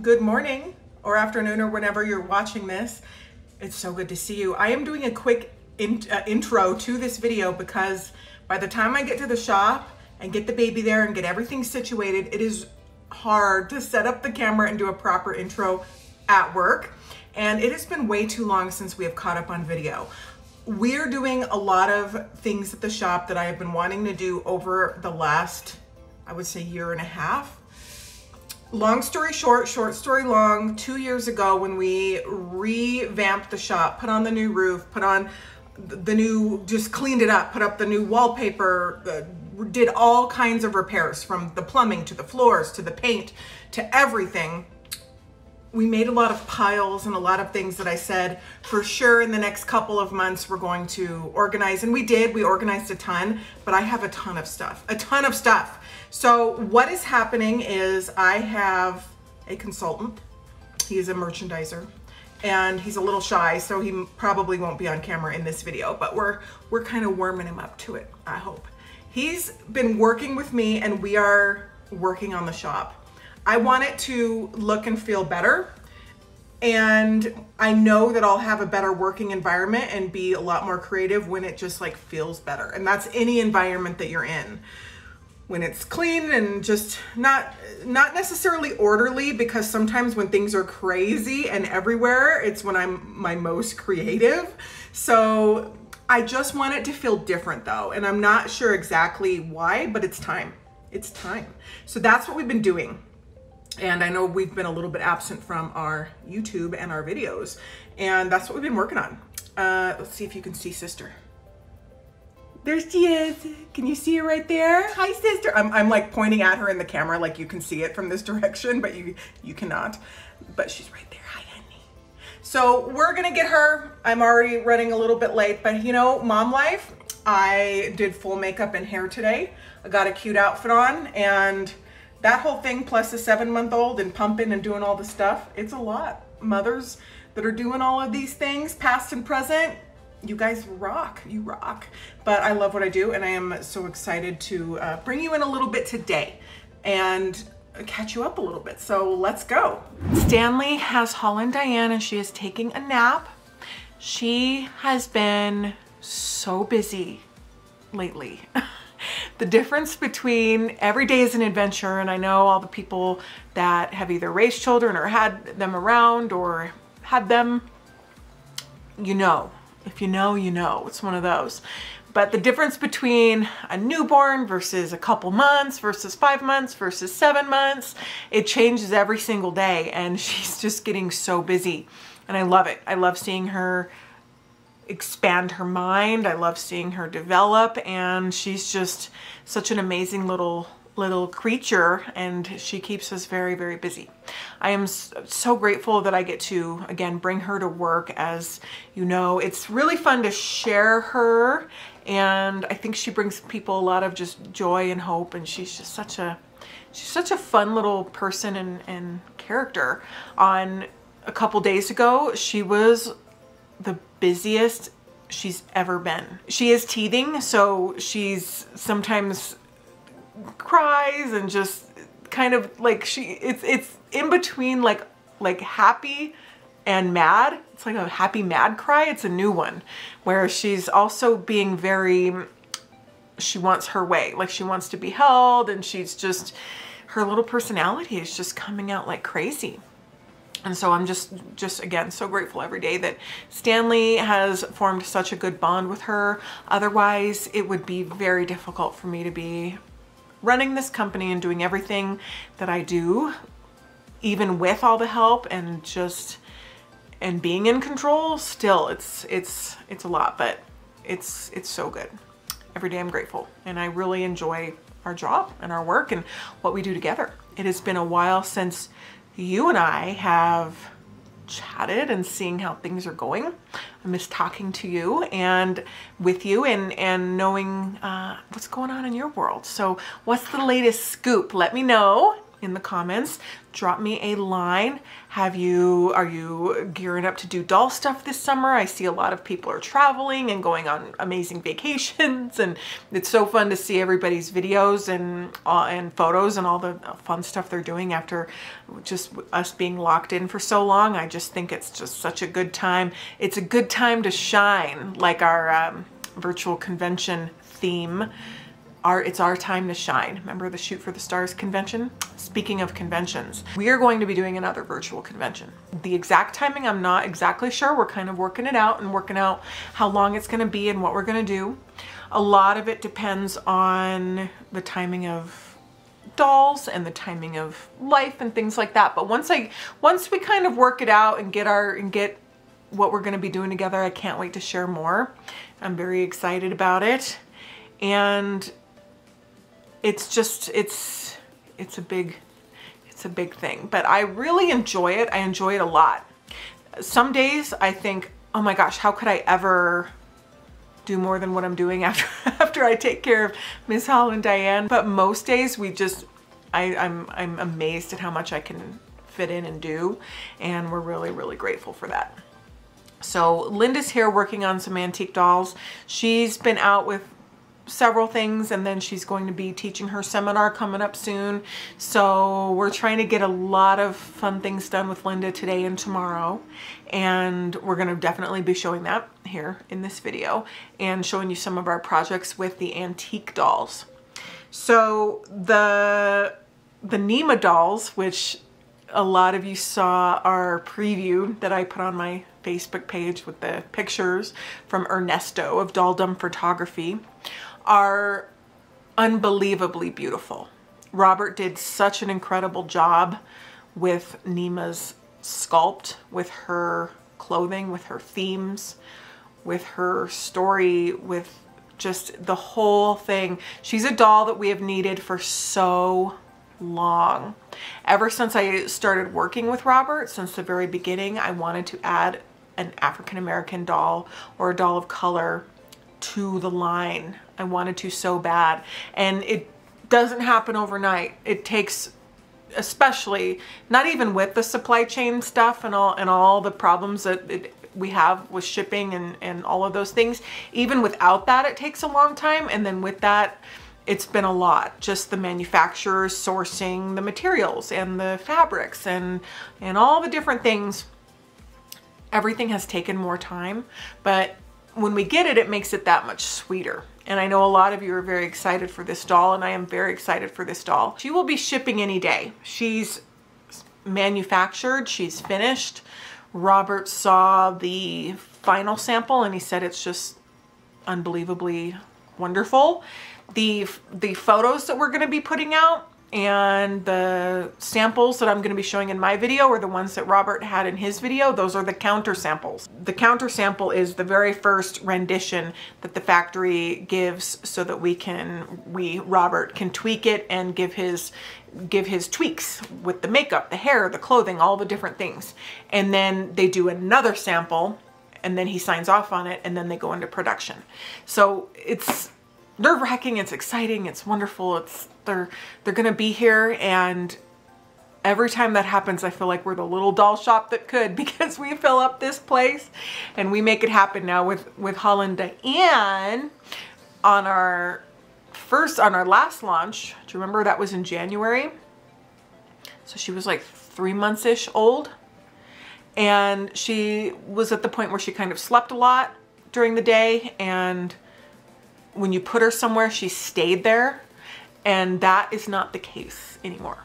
good morning or afternoon or whenever you're watching this. It's so good to see you. I am doing a quick intro to this video because by the time I get to the shop and get the baby there and get everything situated, it is hard to set up the camera and do a proper intro at work. And it has been way too long since we have caught up on video. We're doing a lot of things at the shop that I have been wanting to do over the last, I would say, year and a half. Long story short, short story long, 2 years ago when we revamped the shop, put on the new roof, put on the new, just cleaned it up, put up the new wallpaper, did all kinds of repairs from the plumbing to the floors to the paint to everything. We made a lot of piles and a lot of things that I said for sure in the next couple of months we're going to organize, and we did. We organized a ton, but I have a ton of stuff. So what is happening is I have a consultant. He's a merchandiser and he's a little shy, so he probably won't be on camera in this video, but we're kind of warming him up to it, I hope. He's been working with me and we are working on the shop. I want it to look and feel better, and I know that I'll have a better working environment and be a lot more creative when it just like feels better. And that's any environment that you're in. When it's clean and just not necessarily orderly, because sometimes when things are crazy and everywhere, it's when I'm my most creative. So I just want it to feel different though, and I'm not sure exactly why, but it's time. It's time. So that's what we've been doing. And I know we've been a little bit absent from our YouTube and our videos, and that's what we've been working on. Let's see if you can see sister. There she is. Can you see her right there? Hi, sister. I'm like pointing at her in the camera like you can see it from this direction, but you cannot. But she's right there. Hi, honey. So we're gonna get her. I'm already running a little bit late, but you know, mom life. I did full makeup and hair today. I got a cute outfit on, and that whole thing plus a 7-month-old and pumping and doing all the stuff, it's a lot. Mothers that are doing all of these things, past and present, you guys rock, you rock. But I love what I do, and I am so excited to bring you in a little bit today and catch you up a little bit. So let's go. Stanley has Holland Diane and she is taking a nap. She has been so busy lately. The difference between every day is an adventure, and I know all the people that have either raised children or had them around or had them, you know. If you know, you know. It's one of those. But the difference between a newborn versus a couple months versus 5 months versus 7 months, it changes every single day, and she's just getting so busy. And I love it. I love seeing her expand her mind. I love seeing her develop, and she's just such an amazing little creature, and she keeps us very, very busy. I am so grateful that I get to, again, bring her to work. As you know, it's really fun to share her, and I think she brings people a lot of just joy and hope, and she's just such a fun little person and character. On a couple days ago, she was the busiest she's ever been. She is teething, so she's sometimes cries and just kind of like it's in between like happy and mad. It's like a happy mad cry. It's a new one where she's also being very, she wants her way, like she wants to be held, and she's just, her little personality is just coming out like crazy. And so I'm just again, so grateful every day that Stanley has formed such a good bond with her. Otherwise, it would be very difficult for me to be running this company and doing everything that I do, even with all the help and being in control. Still, it's a lot, but it's so good. Every day I'm grateful, and I really enjoy our job and our work and what we do together. It has been a while since you and I have chatted and seeing how things are going. I miss talking to you and with you and knowing what's going on in your world. So what's the latest scoop? Let me know. in the comments. Drop me a line. Are you gearing up to do doll stuff this summer? I see a lot of people are traveling and going on amazing vacations, and it's so fun to see everybody's videos and photos and all the fun stuff they're doing after just us being locked in for so long. I just think it's just such a good time. It's a good time to shine, like our virtual convention theme. It's our time to shine. Remember the Shoot for the Stars convention? Speaking of conventions, we are going to be doing another virtual convention. The exact timing, I'm not exactly sure. We're kind of working it out and working out how long it's gonna be and what we're gonna do. A lot of it depends on the timing of dolls and the timing of life and things like that. But once we kind of work it out and get what we're gonna be doing together, I can't wait to share more. I'm very excited about it. And it's a big thing, but I really enjoy it. I enjoy it a lot. Some days I think, oh my gosh, how could I ever do more than what I'm doing after I take care of Miss Holland Diane? But most days I'm amazed at how much I can fit in and do, and we're really, really grateful for that. So Linda's here working on some antique dolls. She's been out with several things, and then she's going to be teaching her seminar coming up soon. So we're trying to get a lot of fun things done with Linda today and tomorrow, and we're going to definitely be showing that here in this video and showing you some of our projects with the antique dolls. So the Nema dolls, which a lot of you saw our preview that I put on my Facebook page with the pictures from Ernesto of Dolldom Photography, are unbelievably beautiful. Robert did such an incredible job with Nema's sculpt, with her clothing, with her themes, with her story, with just the whole thing. She's a doll that we have needed for so long. Ever since I started working with Robert, since the very beginning, I wanted to add an African-American doll or a doll of color to the line. I wanted to so bad, and it doesn't happen overnight. It takes, especially not even with the supply chain stuff and all the problems that we have with shipping and all of those things. Even without that, it takes a long time, and then with that, it's been a lot. Just the manufacturers sourcing the materials and the fabrics and all the different things. Everything has taken more time, but when we get it, it makes it that much sweeter. And I know a lot of you are very excited for this doll, and I am very excited for this doll. She will be shipping any day. She's manufactured, she's finished. Robert saw the final sample and he said it's just unbelievably wonderful. The photos that we're gonna be putting out and the samples that I'm going to be showing in my video are the ones that Robert had in his video. Those are the counter samples. The counter sample is the very first rendition that the factory gives so that Robert can tweak it and give his tweaks with the makeup, the hair, the clothing, all the different things. And then they do another sample and then he signs off on it, and then they go into production. So it's nerve-wracking, it's exciting, it's wonderful. They're gonna be here, and every time that happens, I feel like we're the little doll shop that could, because we fill up this place and we make it happen now with Holland Diane on our last launch. Do you remember that was in January? So she was like 3 months-ish old, and she was at the point where she kind of slept a lot during the day, and when you put her somewhere, she stayed there, and that is not the case anymore.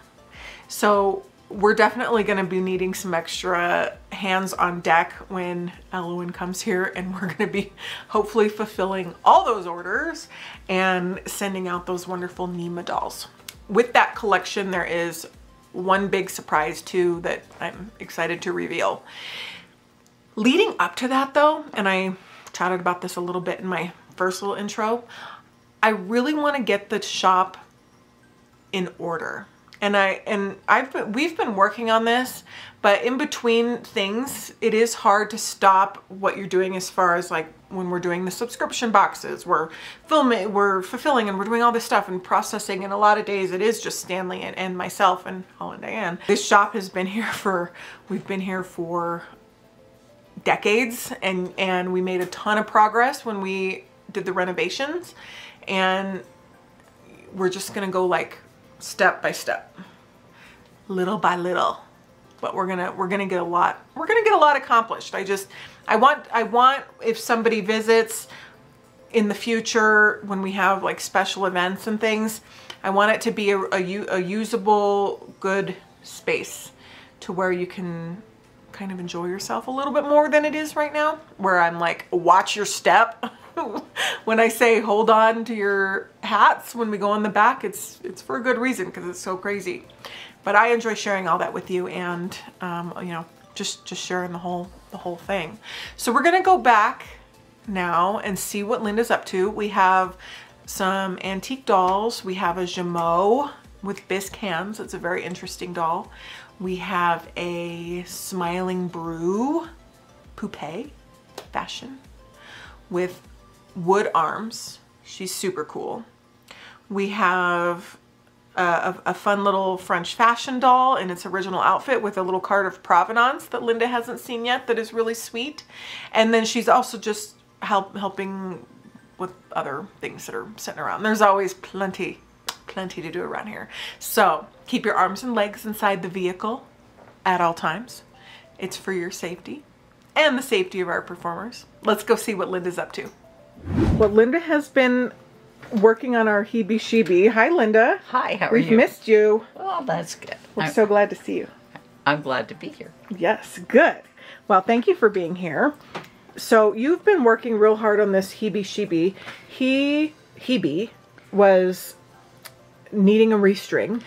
So we're definitely going to be needing some extra hands on deck when Elowen comes here, and we're going to be hopefully fulfilling all those orders and sending out those wonderful Nema dolls. With that collection, there is one big surprise too that I'm excited to reveal. Leading up to that though, and I chatted about this a little bit in my first little intro, I really want to get the shop in order. we've been working on this, but in between things, it is hard to stop what you're doing as far as like when we're doing the subscription boxes, we're filming, we're fulfilling, and we're doing all this stuff and processing. And a lot of days it is just Stanley and myself and Holland Diane. This shop has been here we've been here for decades, and we made a ton of progress when we did the renovations, and we're just gonna go like step by step, little by little, but we're gonna get a lot accomplished. I want if somebody visits in the future when we have like special events and things, I want it to be a usable, good space to where you can kind of enjoy yourself a little bit more than it is right now, where I'm like, watch your step. When I say hold on to your hats when we go in the back, it's for a good reason, because it's so crazy. But I enjoy sharing all that with you, and you know, just sharing the whole thing. So we're gonna go back now and see what Linda's up to. We have some antique dolls. We have a Jumeau with Bisque Hands. It's a very interesting doll. We have a Smiling Brew poupée fashion with wood arms. She's super cool. We have a fun little French fashion doll in its original outfit with a little card of provenance that Linda hasn't seen yet, that is really sweet. And then she's also just helping with other things that are sitting around. There's always plenty to do around here. So keep your arms and legs inside the vehicle at all times. It's for your safety and the safety of our performers. Let's go see what Linda's up to. Well, Linda has been working on our Hebe Shebe. Hi, Linda. Hi, how are you? We've missed you. Well, that's good. We're so glad to see you. I'm glad to be here. Yes, good. Well, thank you for being here. So you've been working real hard on this Hebe Shebe. Hebe was needing a restring,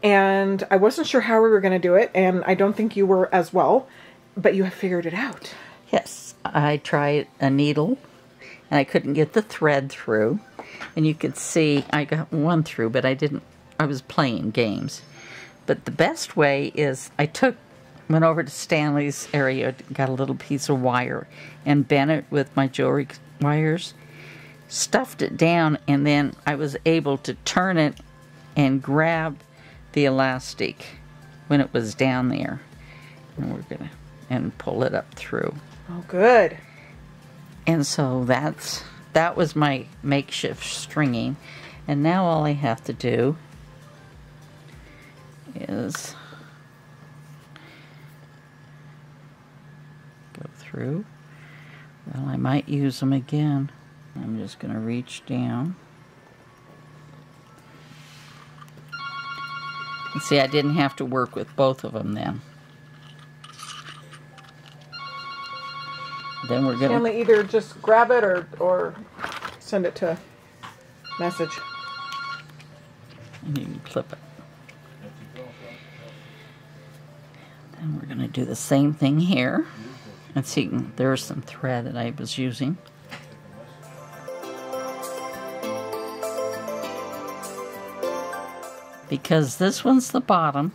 and I wasn't sure how we were going to do it, and I don't think you were as well, but you have figured it out. Yes, I tried a needle, and I couldn't get the thread through, and you could see I got one through, but I was playing games. But the best way is went over to Stanley's area, got a little piece of wire, and bent it with my jewelry wires, stuffed it down, and then I was able to turn it and grab the elastic when it was down there, and pull it up through. Oh, good. And so that was my makeshift stringing, and now all I have to do is go through. Well, I might use them again. I'm just going to reach down. And see, I didn't have to work with both of them then. Then we're going to... Stanley, either just grab it or send it to message. And you can clip it. Then we're going to do the same thing here. And see, there's some thread that I was using. Because this one's the bottom,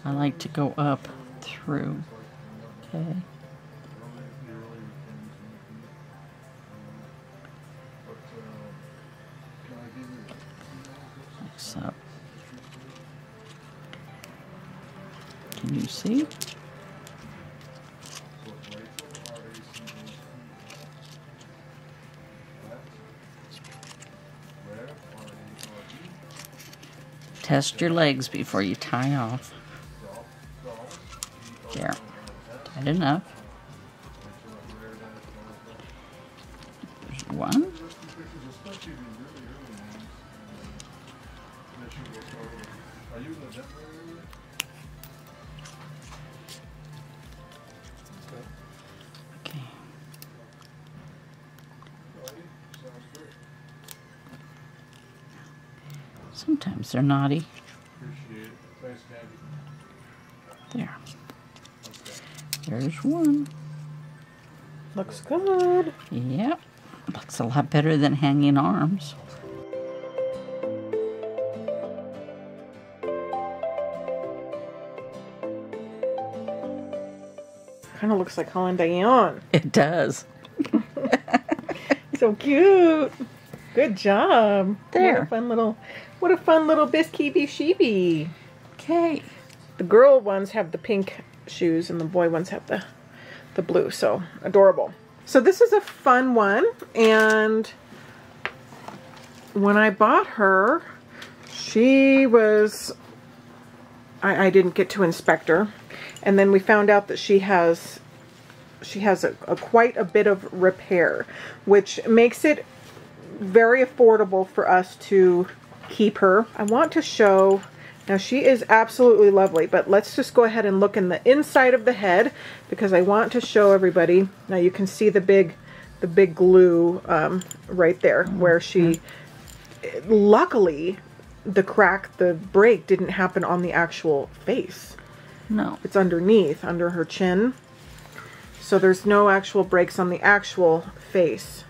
I like to go up through. Okay. Like so. Can you see? Test your legs before you tie off. There. Tight enough. There's one. Okay. Sometimes they're naughty. There. There's one. Looks good. Yep. Looks a lot better than hanging arms. Kind of looks like Holland Diane. It does. So cute. Good job. There. What a fun little Bisque sheepy. Okay. The girl ones have the pink shoes and the boy ones have the blue. So adorable. So this is a fun one. And when I bought her, she was, I didn't get to inspect her. And then we found out that she has quite a bit of repair, which makes it very affordable for us to keep her. I want to show, now she is absolutely lovely, but let's just go ahead and look in the inside of the head because I want to show everybody. Now you can see the big glue right there where she, luckily the break didn't happen on the actual face. No. It's underneath, under her chin. So there's no actual breaks on the actual face.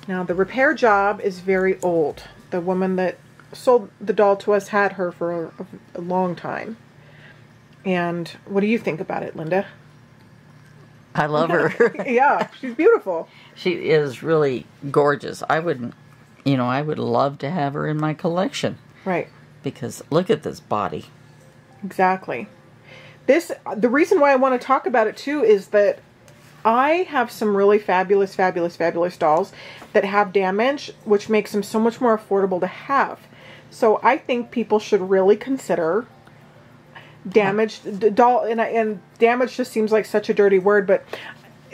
Now the repair job is very old. The woman that sold the doll to us had her for a long time. And what do you think about it, Linda? I love her. Yeah, she's beautiful. She is really gorgeous. I would love to have her in my collection. Right. Because look at this body. Exactly. The reason why I want to talk about it too is that I have some really fabulous dolls that have damage, which makes them so much more affordable to have. So I think people should really consider damaged doll, and damage just seems like such a dirty word, but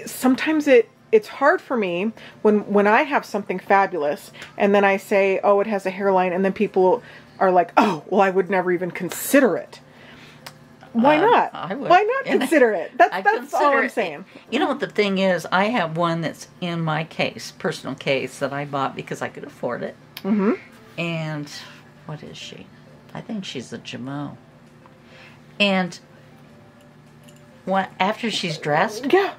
sometimes it's hard for me when I have something fabulous and then I say, oh, it has a hairline, and then people are like, oh, well, I would never even consider it. Why not? I would. Why not consider it? That's all I'm it. saying. You know what the thing is? I have one that's in my case, personal case, that I bought because I could afford it. Mm-hmm. And what is she? I think she's a Jumeau. And after she's dressed, yeah,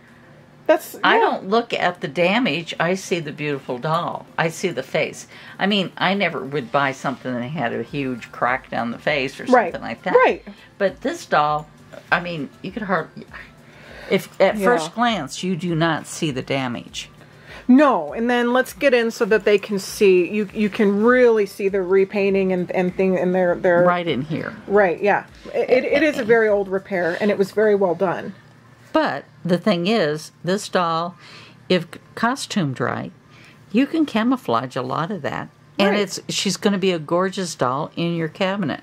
I don't look at the damage. I see the beautiful doll. I see the face. I mean, I never would buy something that had a huge crack down the face or something like that. Right. But this doll, I mean, you could hardly, if at first glance you do not see the damage. No, and then let's get in so that they can see. You can really see the repainting and thing in their right in here. Right. Yeah. It is a very old repair, and it was very well done. But the thing is, this doll, if costumed right, you can camouflage a lot of that. And she's going to be a gorgeous doll in your cabinet.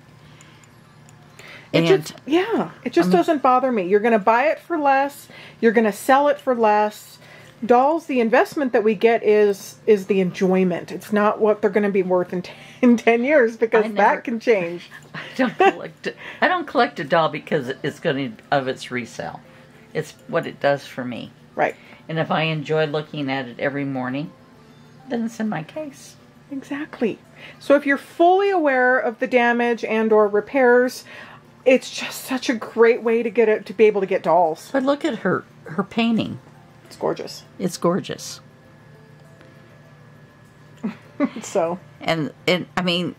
It just doesn't bother me. You're going to buy it for less. You're going to sell it for less. Dolls, the investment that we get is the enjoyment. It's not what they're going to be worth in 10 years because that can change. I don't collect a doll because it's going to of its resale. It's what it does for me. Right. And if I enjoy looking at it every morning, then it's in my case. Exactly. So if you're fully aware of the damage and or repairs, it's just such a great way to be able to get dolls. But look at her painting. It's gorgeous. It's gorgeous. So. And I mean,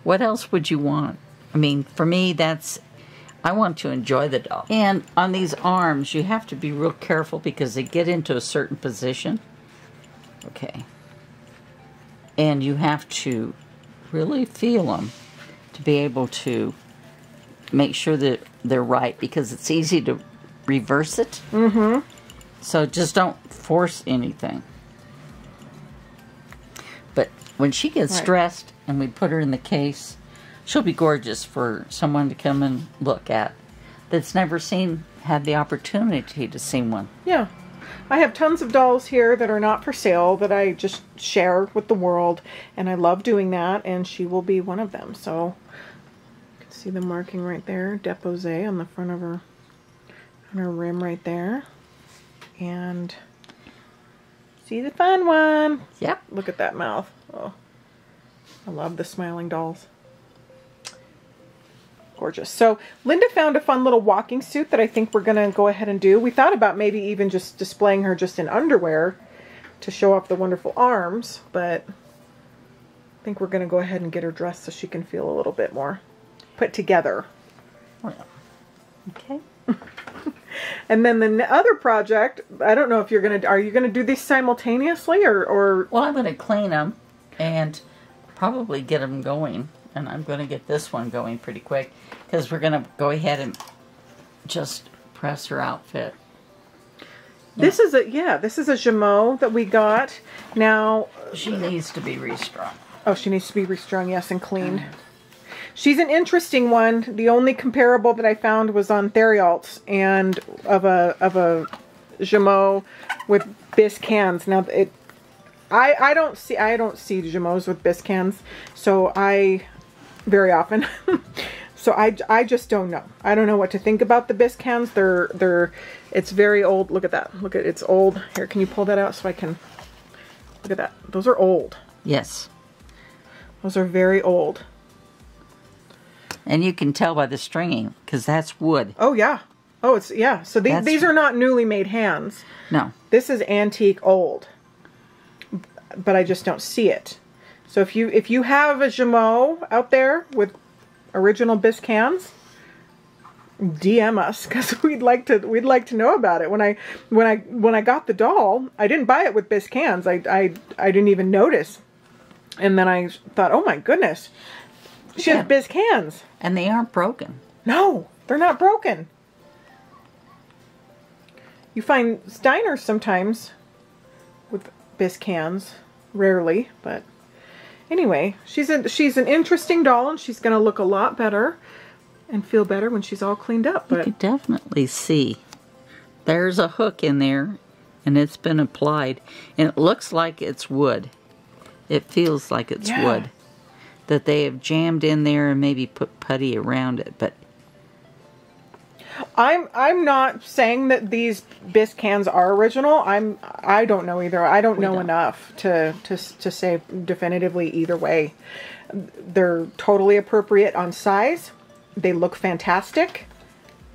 what else would you want? I mean, for me, I want to enjoy the doll. And on these arms, you have to be real careful because they get into a certain position. Okay. And you have to really feel them to be able to make sure that they're right because it's easy to reverse it. Mm-hmm. So just don't force anything. But when she gets dressed and we put her in the case, she'll be gorgeous for someone to come and look at that's never had the opportunity to see one. Yeah. I have tons of dolls here that are not for sale that I just share with the world, and I love doing that, and she will be one of them. So you can see the marking right there, Depose on the front of her, on her rim right there. And see the fun one. Yep. Look at that mouth. Oh, I love the smiling dolls. Gorgeous. So Linda found a fun little walking suit that I think we're going to go ahead and do. We thought about maybe even just displaying her just in underwear to show off the wonderful arms, but I think we're going to go ahead and get her dressed so she can feel a little bit more put together. Okay. And then the other project, I don't know if you're gonna, are you gonna do these simultaneously or? Well, I'm gonna clean them and probably get them going. And I'm gonna get this one going pretty quick because we're gonna go ahead and just press her outfit. This is a, yeah, this is a Jumeau that we got. Now, she needs to be restrung. Oh, she needs to be restrung, yes, and cleaned. She's an interesting one. The only comparable that I found was on Therialt's and of a Jumeau with Bisque Hands. Now I don't see Jumeaus with Bisque Hands, so I very often. So I just don't know. I don't know what to think about the Bisque Hands. It's very old. Look at that. Look at, it's old. Here, can you pull that out so I can look at that? Those are old. Yes. Those are very old. And you can tell by the stringing, because that's wood. Oh, yeah. Oh, it's, yeah. So these are not newly made hands. No. This is antique old. But I just don't see it. So if you have a Jumeau out there with original Bisque Hands, DM us, because we'd like to know about it. When I got the doll, I didn't buy it with Bisque Hands. I didn't even notice. And then I thought, oh my goodness, she has Bisque Hands. And they aren't broken. No, they're not broken. You find Steiners sometimes with Bisque Hands, rarely, but anyway, she's an interesting doll, and she's going to look a lot better and feel better when she's all cleaned up. But you can definitely see there's a hook in there, and it's been applied, and it looks like it's wood. It feels like it's wood that they have jammed in there and maybe put putty around it. But I'm not saying that these Bisque Hands are original. I don't know either. I don't know enough to say definitively either way. They're totally appropriate on size. They look fantastic.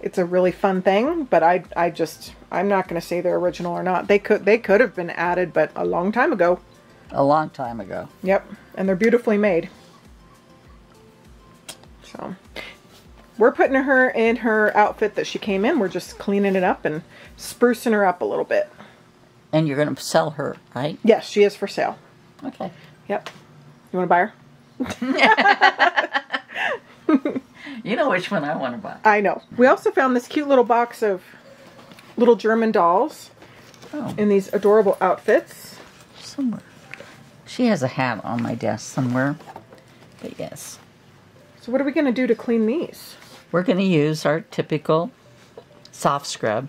It's a really fun thing, but I'm not going to say they're original or not. They could have been added, but a long time ago. A long time ago. Yep, and they're beautifully made. So we're putting her in her outfit that she came in. We're just cleaning it up and sprucing her up a little bit. And you're going to sell her, right? Yes, she is for sale. Okay. Yep. You want to buy her? You know which one I want to buy. I know. We also found this cute little box of little German dolls in these adorable outfits. Somewhere. She has a hat on my desk somewhere. But yes. So what are we going to do to clean these? We're going to use our typical soft scrub.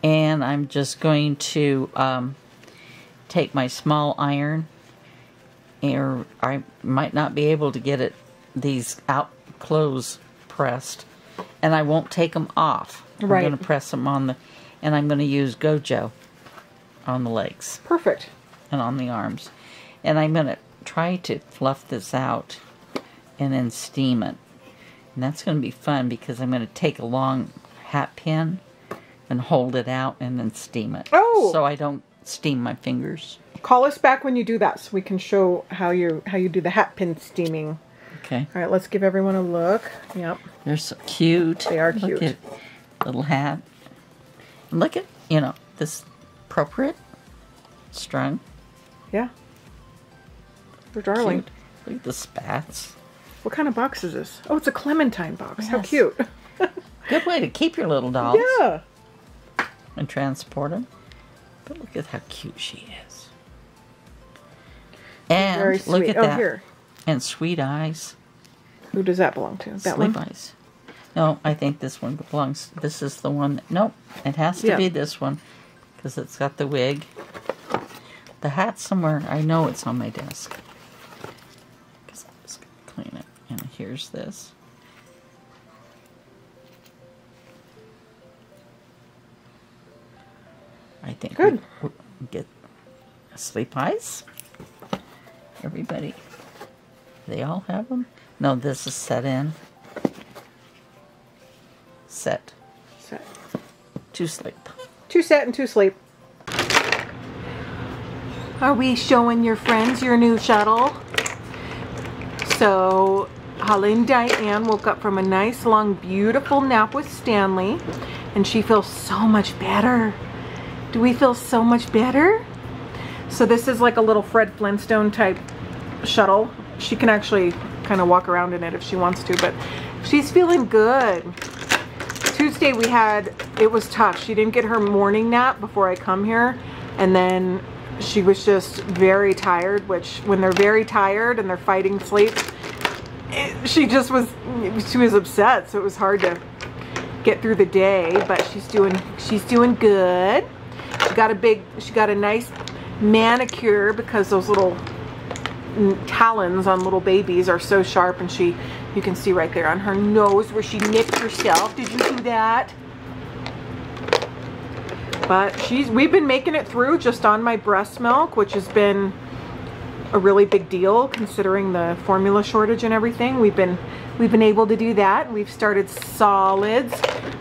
And I'm just going to take my small iron. Or I might not be able to get these out clothes pressed. And I won't take them off. Right. I'm going to press them on the... And I'm going to use Gojo on the legs. Perfect. And on the arms. And I'm going to try to fluff this out and then steam it. And that's going to be fun because I'm going to take a long hat pin and hold it out and then steam it. Oh! So I don't steam my fingers. Call us back when you do that so we can show how you do the hat pin steaming. Okay. All right, let's give everyone a look. Yep. They're so cute. They are cute. Look at little hat. And look at, this appropriate strung. Yeah. They're darling. Cute. Look at the spats. What kind of box is this? Oh, it's a clementine box. Yes. How cute. Good way to keep your little dolls. Yeah. And transport them. But look at how cute she is. And very sweet. Look at that. Here. And sweet eyes. Who does that belong to? That Sleep one? eyes. No, I think this one belongs. This is the one. Nope. It has to be this one. Because it's got the wig. The hat somewhere. I know it's on my desk. Because I'm just going to clean it. And here's this. I think good. We get sleep eyes. Everybody. They all have them? No, this is set in. Set. Set. 2 sleep. 2 set and 2 sleep. Are we showing your friends your new shuttle? So, Holland Diane woke up from a nice, long, beautiful nap with Stanley. and she feels so much better. Do we feel so much better? So this is like a little Fred Flintstone type shuttle. She can actually kind of walk around in it if she wants to, but she's feeling good. Tuesday it was tough. She didn't get her morning nap before I come here, and then she was just very tired, which when they're very tired and they're fighting sleep, she was upset, so it was hard to get through the day, but she's doing good. She got a nice manicure because those little talons on little babies are so sharp, and you can see right there on her nose where she nipped herself. Did you see that? But we've been making it through just on my breast milk, which has been a really big deal considering the formula shortage and everything. We've been able to do that. We've started solids,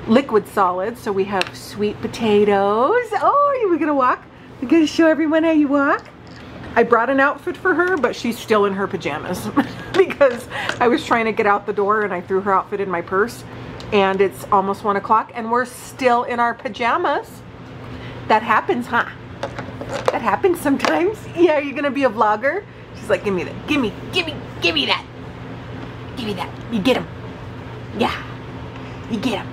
liquid solids. So we have sweet potatoes. Oh, are we gonna walk? We're gonna show everyone how you walk. I brought an outfit for her, but she's still in her pajamas because I was trying to get out the door and I threw her outfit in my purse, and it's almost 1 o'clock and we're still in our pajamas. That happens, huh? That happens sometimes. Yeah, you're gonna be a vlogger? She's like, give me that. Give me that. Give me that. You get him. Yeah, you get him.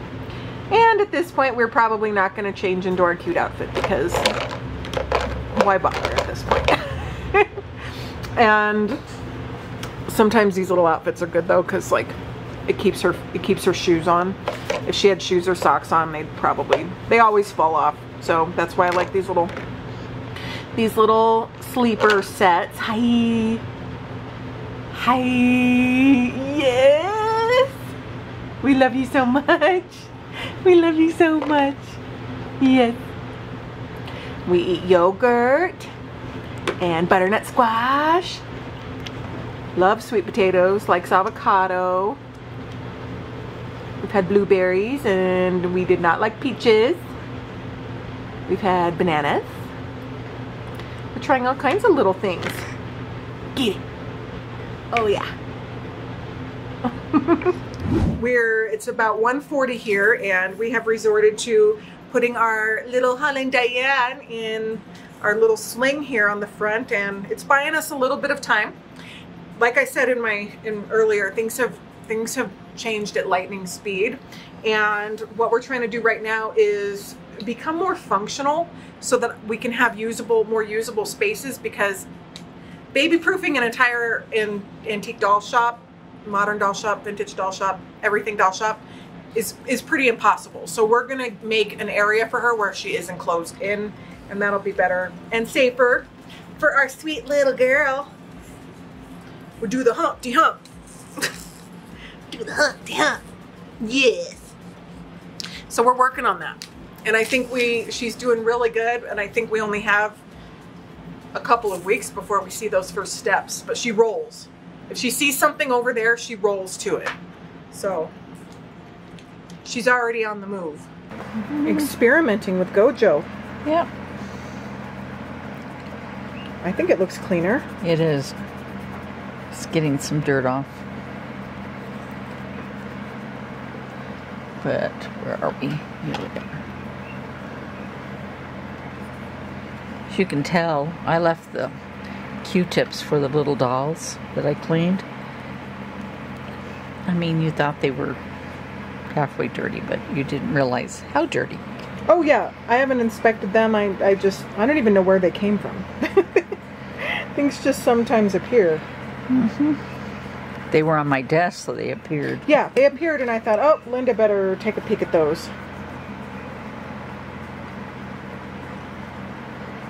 And at this point, we're probably not gonna change into our cute outfit because why bother at this point? And sometimes these little outfits are good though, because like it keeps her shoes on. If she had shoes or socks on, they always fall off. So that's why I like these little sleeper sets. Hi. Hi. Yes. We love you so much. We love you so much. Yes. We eat yogurt and butternut squash. Love sweet potatoes, likes avocado. We've had blueberries and we did not like peaches. We've had bananas. We're trying all kinds of little things. Get it. Oh yeah. It's about 1:40 here, and we have resorted to putting our little Holland Diane in our little sling here on the front, and it's buying us a little bit of time. Like I said earlier, things have changed at lightning speed, and what we're trying to do right now is become more functional so that we can have more usable spaces, because baby proofing an entire antique doll shop, modern doll shop, vintage doll shop, everything doll shop is pretty impossible. So we're gonna make an area for her where she is enclosed in, and that'll be better and safer for our sweet little girl. We'll do the Humpty Hump. Do the Humpty Hump. Yes. So we're working on that. And I think she's doing really good, and I think we only have a couple of weeks before we see those first steps, but she rolls. If she sees something over there, she rolls to it. So she's already on the move. Experimenting with Gojo. Yep. I think it looks cleaner. It is. It's getting some dirt off. But where are we? Here we are. As you can tell, I left the Q-tips for the little dolls that I cleaned. I mean, you thought they were halfway dirty, but you didn't realize how dirty. Oh yeah, I haven't inspected them. I don't even know where they came from. Things just sometimes appear. Mm-hmm. They were on my desk, so they appeared. Yeah, they appeared, and I thought, oh, Linda better take a peek at those.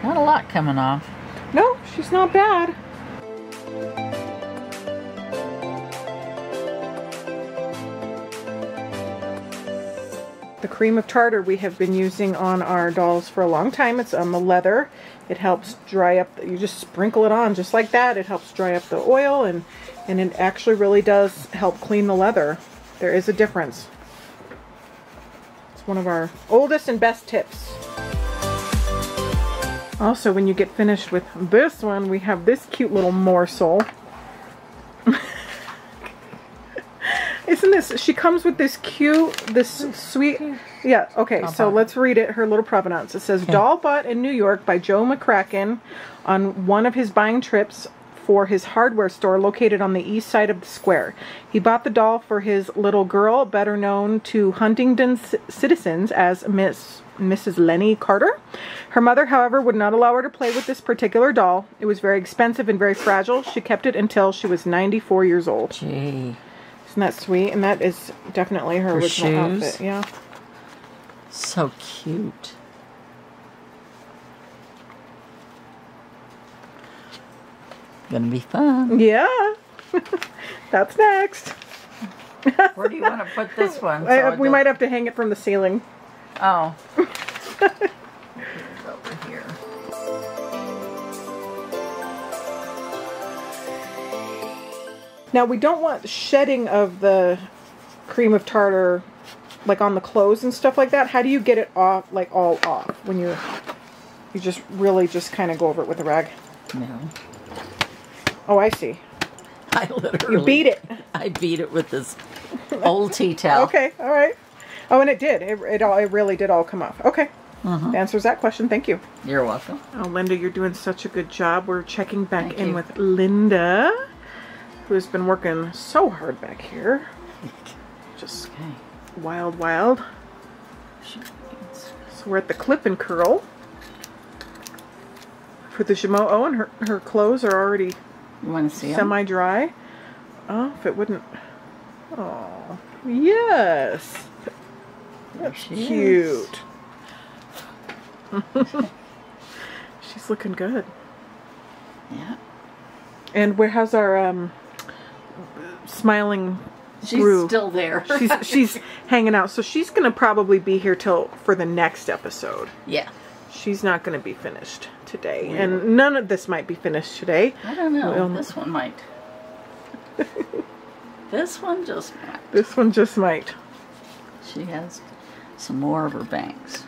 Not a lot coming off. No, she's not bad. The cream of tartar we have been using on our dolls for a long time. It's on the leather. It helps dry up, you just sprinkle it on just like that. It helps dry up the oil, and it actually really does help clean the leather. There is a difference. It's one of our oldest and best tips. Also, when you get finished with this one, we have this cute little morsel. Isn't this, she comes with this cute, this sweet, yeah, okay, so let's read it, her little provenance. It says, doll bought in New York by Joe McCracken on one of his buying trips for his hardware store located on the east side of the square. He bought the doll for his little girl, better known to Huntington citizens as Mrs. Lenny Carter. Her mother, however, would not allow her to play with this particular doll. It was very expensive and very fragile. She kept it until she was 94 years old. Gee. Isn't that sweet? And that is definitely her original shoes. outfit. Yeah. So cute. Gonna be fun. Yeah. That's next. Where do you want to put this one? We might have to hang it from the ceiling. Oh. Over here. Now we don't want shedding of the cream of tartar like on the clothes and stuff like that. How do you get it off, like all off when you just really just kind of go over it with a rag? No. Oh, I see. I literally... You beat it. I beat it with this old tea towel. Okay, all right. Oh, and it did. It really did all come off. Okay. Answers that question. Thank you. You're welcome. Oh, Linda, you're doing such a good job. We're checking back in with Linda, who has been working so hard back here. Just wild, wild. So we're at the clip and curl for the Jumeau. Oh, and her clothes are already semi-dry. Oh, if it wouldn't. Oh, yes. That's cute. She's looking good. Yeah. And how's our smiling She's still there. she's hanging out. So she's going to probably be here for the next episode. Yeah. She's not going to be finished today. And none of this might be finished today. I don't know. This one might. This one just might. This one just might. She has some more of her bangs.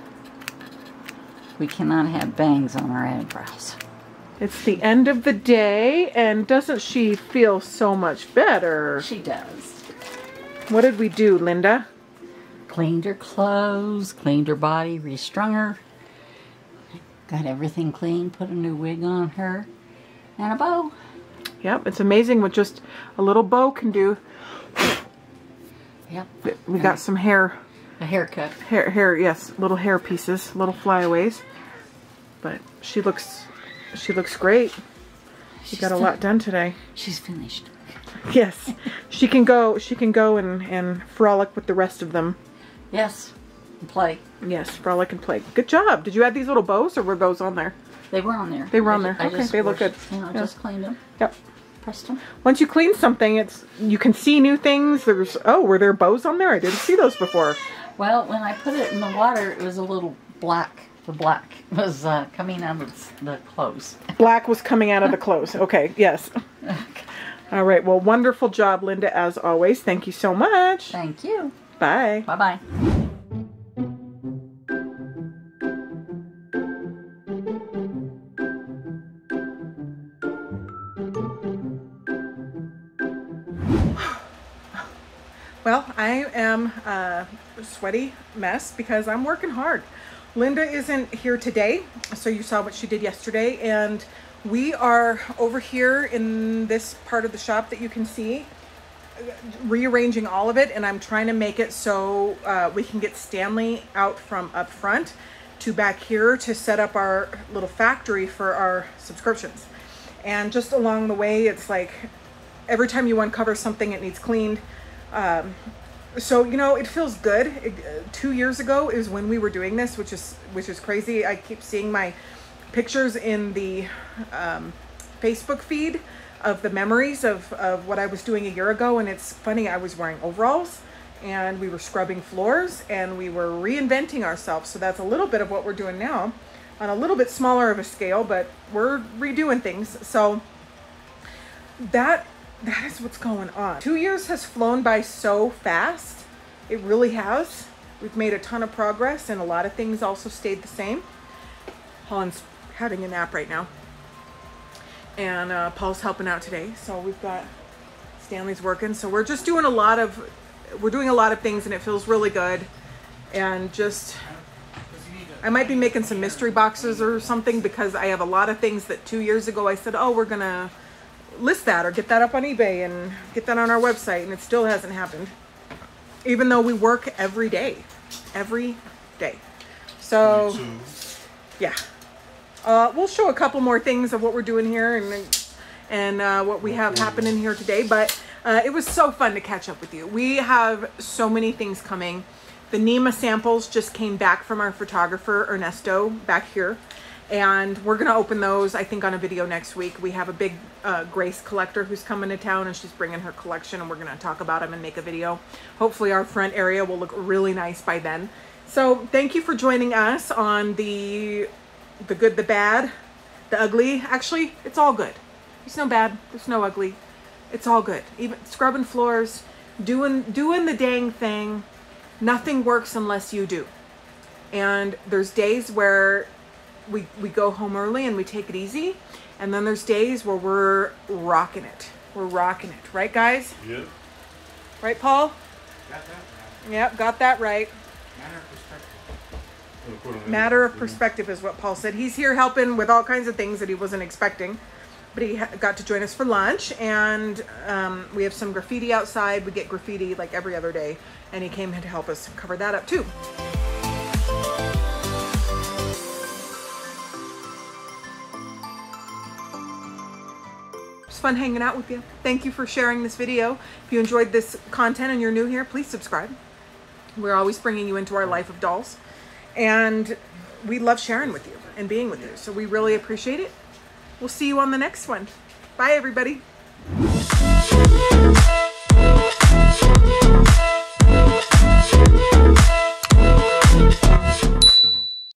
We cannot have bangs on our eyebrows. It's the end of the day, and doesn't she feel so much better? She does. What did we do, Linda? Cleaned her clothes, cleaned her body, restrung her. Got everything clean, put a new wig on her, and a bow. Yep, it's amazing what just a little bow can do. Yep. We got some hair. A haircut. Hair, yes, little hair pieces, little flyaways. But she looks great. She got a lot done today. She's finished. Yes, she can go and frolic with the rest of them. Yes, and play. Yes, frolic and play. Good job. Did you add these little bows, or were those on there? They were on there. They were on there. Okay, they look good. You know, just cleaned them. Yep. Pressed them. Once you clean something, you can see new things. Were there bows on there? I didn't see those before. Well, when I put it in the water, it was a little black. The black was coming out of the clothes. Black was coming out of the clothes. Okay, yes. All right, well, wonderful job, Linda, as always. Thank you so much. Thank you. Bye. Bye-bye. Well, I am a sweaty mess because I'm working hard. Linda isn't here today, so you saw what she did yesterday, and we are over here in this part of the shop that you can see, rearranging all of it, and I'm trying to make it so we can get Stanley out from up front to back here to set up our little factory for our subscriptions. And just along the way, it's like every time you uncover something, it needs cleaned. So, you know, it feels good. 2 years ago is when we were doing this, which is crazy. I keep seeing my pictures in the Facebook feed of the memories of what I was doing a year ago. And it's funny, I was wearing overalls and we were scrubbing floors and we were reinventing ourselves. So that's a little bit of what we're doing now on a little bit smaller of a scale, but we're redoing things. So that is what's going on. 2 years has flown by so fast. It really has. We've made a ton of progress and a lot of things also stayed the same. Holland's having a nap right now. And Paul's helping out today. So we've got Stanley's working. So we're just doing a lot of we're doing a lot of things and it feels really good. And just, I might be making some mystery boxes or something, because I have a lot of things that 2 years ago I said, oh, we're gonna list that or get that up on eBay and get that on our website, and it still hasn't happened, even though we work every day. So yeah, we'll show a couple more things of what we're doing here and what we have happening here today, but it was so fun to catch up with you. We have so many things coming. The Nema samples just came back from our photographer Ernesto back here, and we're gonna open those, I think, on a video next week. We have a big Grace collector who's coming to town, and she's bringing her collection, and we're gonna talk about them and make a video. Hopefully our front area will look really nice by then. So thank you for joining us on the good, the bad, the ugly. Actually, it's all good. There's no bad, there's no ugly. It's all good. Even scrubbing floors, doing the dang thing. Nothing works unless you do. And there's days where we go home early and we take it easy, and then there's days where we're rocking it. We're rocking it, right, guys? Yep. Right, Paul? Got that right. Yep, got that right. Matter of perspective. Matter of perspective is what Paul said. He's here helping with all kinds of things that he wasn't expecting, but he got to join us for lunch, and we have some graffiti outside. We get graffiti like every other day, and he came to help us cover that up too. It's fun hanging out with you. Thank you for sharing this video. If you enjoyed this content and you're new here, please subscribe. We're always bringing you into our life of dolls, and we love sharing with you and being with you. So we really appreciate it. We'll see you on the next one. Bye, everybody.